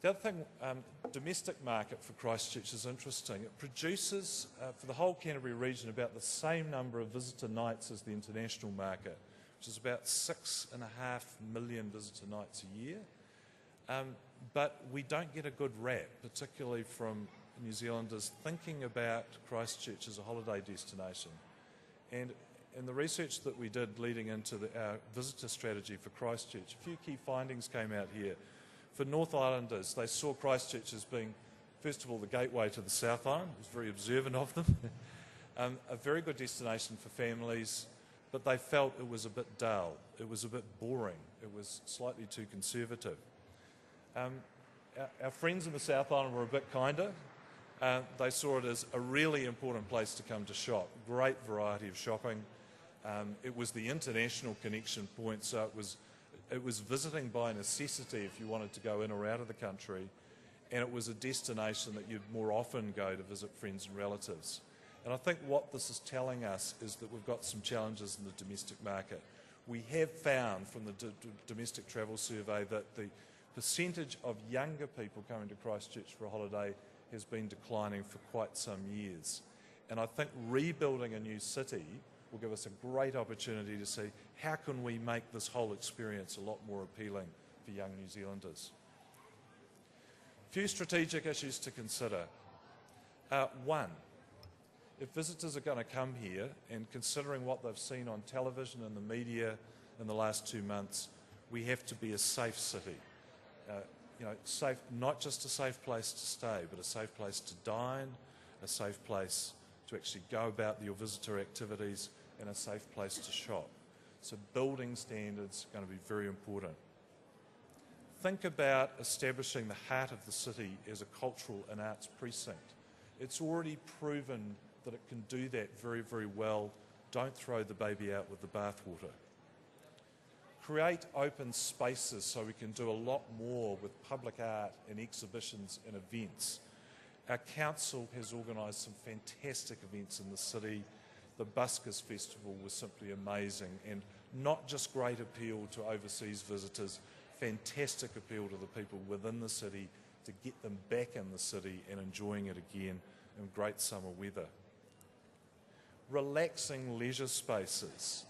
The other thing, domestic market for Christchurch is interesting. It produces, for the whole Canterbury region, about the same number of visitor nights as the international market, which is about 6.5 million visitor nights a year. But we don't get a good rap, particularly from New Zealanders thinking about Christchurch as a holiday destination. And in the research that we did leading into our visitor strategy for Christchurch, a few key findings came out here. For North Islanders, they saw Christchurch as being, first of all, the gateway to the South Island. I was very observant of them. A very good destination for families, but they felt it was a bit dull. It was a bit boring. It was slightly too conservative. Our friends in the South Island were a bit kinder. They saw it as a really important place to come to shop. Great variety of shopping. It was the international connection point, so it was visiting by necessity if you wanted to go in or out of the country, and it was a destination that you'd more often go to visit friends and relatives. And I think what this is telling us is that we've got some challenges in the domestic market. We have found from the domestic travel survey that the percentage of younger people coming to Christchurch for a holiday has been declining for quite some years. And I think rebuilding a new city will give us a great opportunity to see how can we make this whole experience a lot more appealing for young New Zealanders. A few strategic issues to consider. One, if visitors are going to come here, and considering what they've seen on television and the media in the last 2 months, we have to be a safe city. Safe, not just a safe place to stay, but a safe place to dine, a safe place to actually go about your visitor activities, and a safe place to shop. So building standards are going to be very important. Think about establishing the heart of the city as a cultural and arts precinct. It's already proven that it can do that very, very well. Don't throw the baby out with the bathwater. Create open spaces so we can do a lot more with public art and exhibitions and events. Our council has organised some fantastic events in the city. The Buskers Festival was simply amazing, and not just great appeal to overseas visitors, fantastic appeal to the people within the city to get them back in the city and enjoying it again in great summer weather. Relaxing leisure spaces.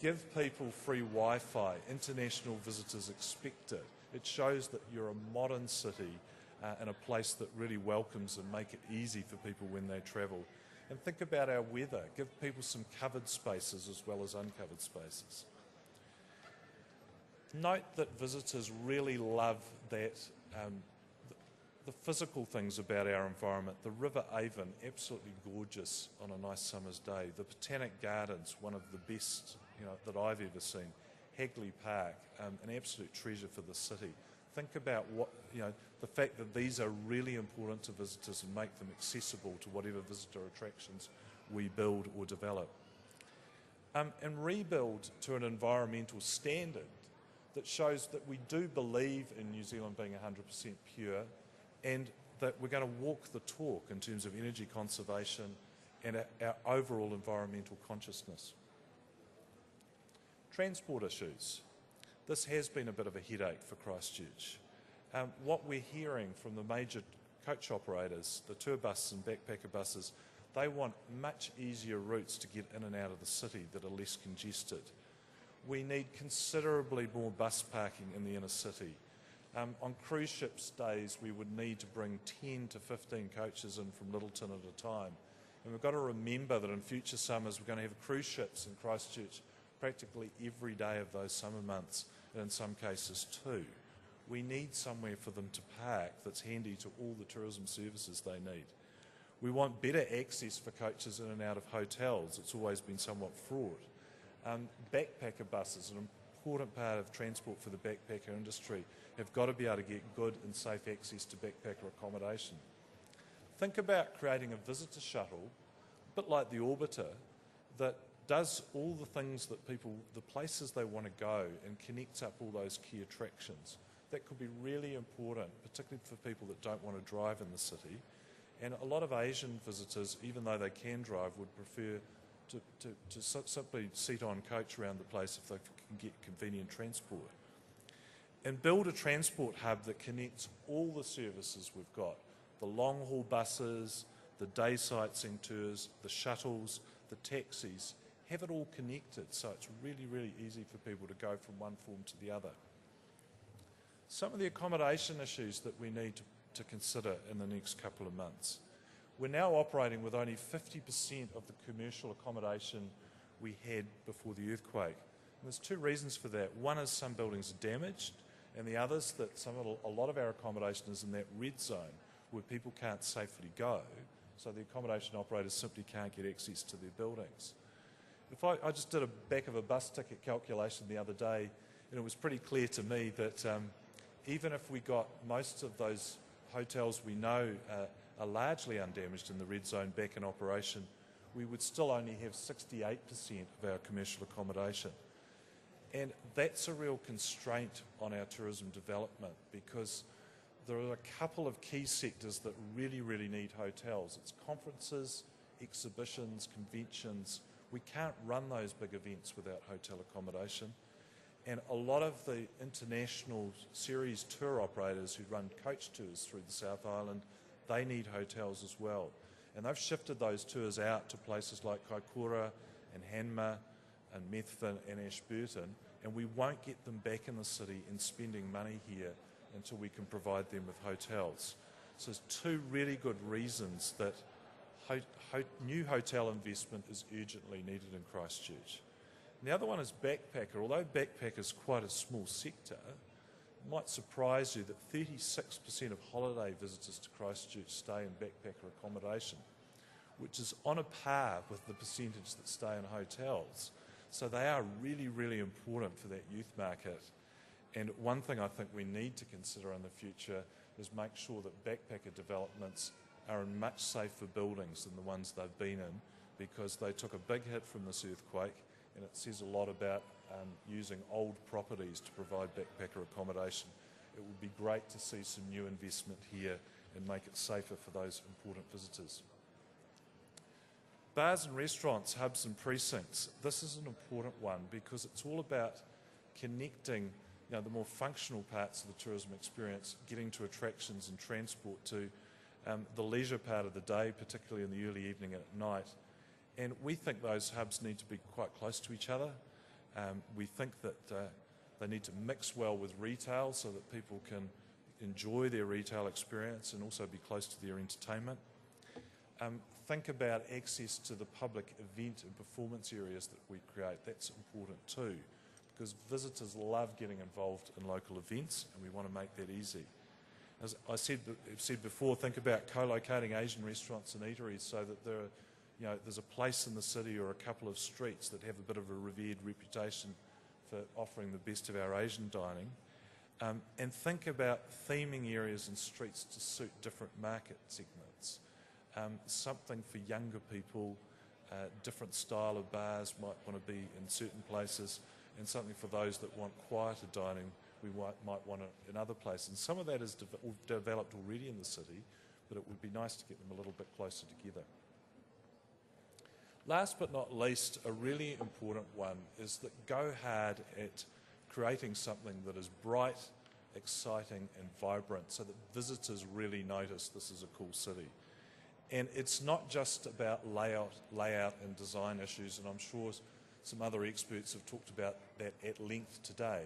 Give people free Wi-Fi. International visitors expect it. It shows that you're a modern city and a place that really welcomes and make it easy for people when they travel. And think about our weather. Give people some covered spaces as well as uncovered spaces. Note that visitors really love that the physical things about our environment. The River Avon, absolutely gorgeous on a nice summer's day. The Botanic Gardens, one of the best that I've ever seen. Hagley Park, an absolute treasure for the city. Think about the fact that these are really important to visitors and make them accessible to whatever visitor attractions we build or develop. And rebuild to an environmental standard that shows that we do believe in New Zealand being 100% pure, and that we're going to walk the talk in terms of energy conservation and our overall environmental consciousness. Transport issues. This has been a bit of a headache for Christchurch. What we're hearing from the major coach operators, the tour buses and backpacker buses, they want much easier routes to get in and out of the city that are less congested. We need considerably more bus parking in the inner city. On cruise ships days, we would need to bring 10 to 15 coaches in from Lyttelton at a time. And we've got to remember that in future summers, we're going to have cruise ships in Christchurch practically every day of those summer months, and in some cases two. We need somewhere for them to park that's handy to all the tourism services they need. We want better access for coaches in and out of hotels. It's always been somewhat fraught. Backpacker buses, an important part of transport for the backpacker industry, have got to be able to get good and safe access to backpacker accommodation. Think about creating a visitor shuttle, a bit like the Orbiter, that does all the things that people, the places they want to go, and connects up all those key attractions. That could be really important, particularly for people that don't want to drive in the city. And a lot of Asian visitors, even though they can drive, would prefer to simply sit on coach around the place if they can get convenient transport. and build a transport hub that connects all the services we've got, the long-haul buses, the day sightseeing tours, the shuttles, the taxis, have it all connected so it's really, really easy for people to go from one form to the other. Some of the accommodation issues that we need to consider in the next couple of months. We're now operating with only 50% of the commercial accommodation we had before the earthquake. And there's two reasons for that. One is some buildings are damaged, and the other is that a lot of our accommodation is in that red zone where people can't safely go, so the accommodation operators simply can't get access to their buildings. I just did a back of a bus ticket calculation the other day, and it was pretty clear to me that even if we got most of those hotels we know are largely undamaged in the red zone back in operation, we would still only have 68% of our commercial accommodation. And that's a real constraint on our tourism development, because there are a couple of key sectors that really, really need hotels. It's conferences, exhibitions, conventions. We can't run those big events without hotel accommodation. And a lot of the international series tour operators who run coach tours through the South Island, they need hotels as well. And they've shifted those tours out to places like Kaikoura and Hanma and Methven and Ashburton, and we won't get them back in the city and spending money here until we can provide them with hotels. So there's two really good reasons that new hotel investment is urgently needed in Christchurch. And the other one is backpacker. Although backpacker is quite a small sector, it might surprise you that 36% of holiday visitors to Christchurch stay in backpacker accommodation, which is on a par with the percentage that stay in hotels. So they are really, really important for that youth market. And one thing I think we need to consider in the future is make sure that backpacker developments are in much safer buildings than the ones they've been in, because they took a big hit from this earthquake, and it says a lot about using old properties to provide backpacker accommodation. It would be great to see some new investment here and make it safer for those important visitors. Bars and restaurants, hubs and precincts. This is an important one because it's all about connecting the more functional parts of the tourism experience, getting to attractions and transport to the leisure part of the day, particularly in the early evening and at night. And we think those hubs need to be quite close to each other. We think that they need to mix well with retail so that people can enjoy their retail experience and also be close to their entertainment. Think about access to the public event and performance areas that we create. That's important too, because visitors love getting involved in local events, and we want to make that easy. As I said before, think about co-locating Asian restaurants and eateries so that there's a place in the city or a couple of streets that have a bit of a revered reputation for offering the best of our Asian dining. And think about theming areas and streets to suit different market segments. Something for younger people, different style of bars might want to be in certain places, and something for those that want quieter dining we might want it in other places. And some of that is developed already in the city, but it would be nice to get them a little bit closer together. Last but not least, a really important one is that go hard at creating something that is bright, exciting and vibrant so that visitors really notice this is a cool city. And it's not just about layout and design issues, and I'm sure some other experts have talked about that at length today.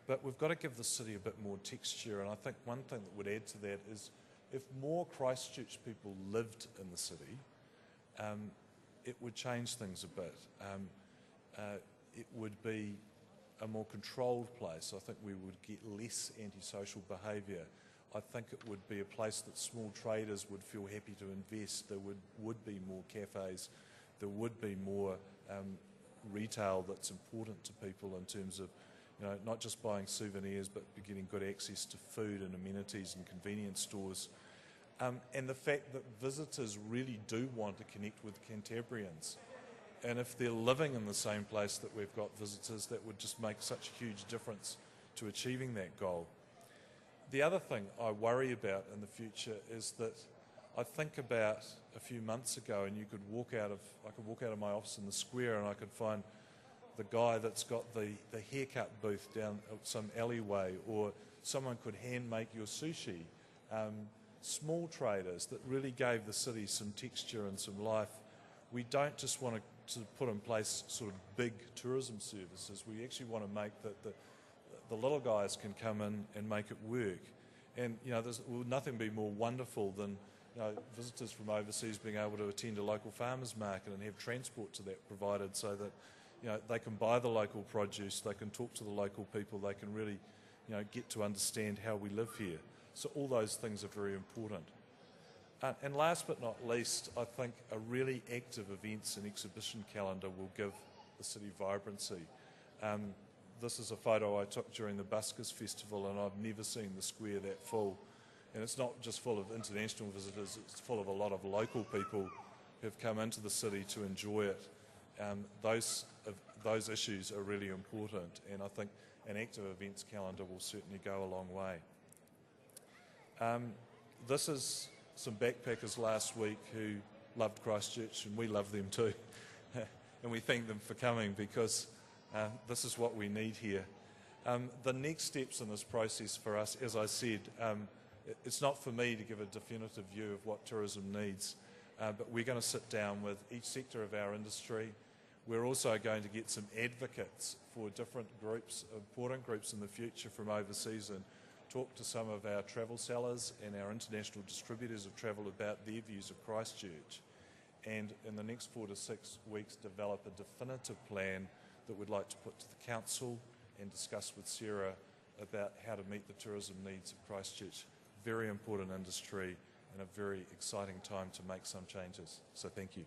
But we've got to give the city a bit more texture, and I think one thing that would add to that is if more Christchurch people lived in the city, it would change things a bit. It would be a more controlled place. I think we would get less antisocial behaviour. I think it would be a place that small traders would feel happy to invest. There would be more cafes. There would be more retail that's important to people in terms of not just buying souvenirs, but getting good access to food and amenities and convenience stores. And the fact that visitors really do want to connect with Cantabrians. And if they're living in the same place that we've got visitors, that would just make such a huge difference to achieving that goal. The other thing I worry about in the future is that I think about a few months ago, and I could walk out of my office in the square and I could find the guy that's got the haircut booth down some alleyway, or someone could hand make your sushi. Small traders that really gave the city some texture and some life. We don't just want to put in place sort of big tourism services. We actually want to make that the little guys can come in and make it work. And there's nothing be more wonderful than visitors from overseas being able to attend a local farmers market and have transport to that provided, so that they can buy the local produce, they can talk to the local people, they can really get to understand how we live here. So all those things are very important. And last but not least, I think a really active events and exhibition calendar will give the city vibrancy. This is a photo I took during the Buskers Festival, and I've never seen the square that full. And it's not just full of international visitors, it's full of a lot of local people who've come into the city to enjoy it. Those issues are really important, and I think an active events calendar will certainly go a long way. This is some backpackers last week who loved Christchurch, and we love them too. And we thank them for coming, because this is what we need here. The next steps in this process for us, as I said, it's not for me to give a definitive view of what tourism needs, but we're going to sit down with each sector of our industry. We're also going to get some advocates for different groups, important groups in the future from overseas, and talk to some of our travel sellers and our international distributors of travel about their views of Christchurch. And in the next 4 to 6 weeks, develop a definitive plan that we'd like to put to the council and discuss with Sarah about how to meet the tourism needs of Christchurch. Very important industry and a very exciting time to make some changes. So thank you.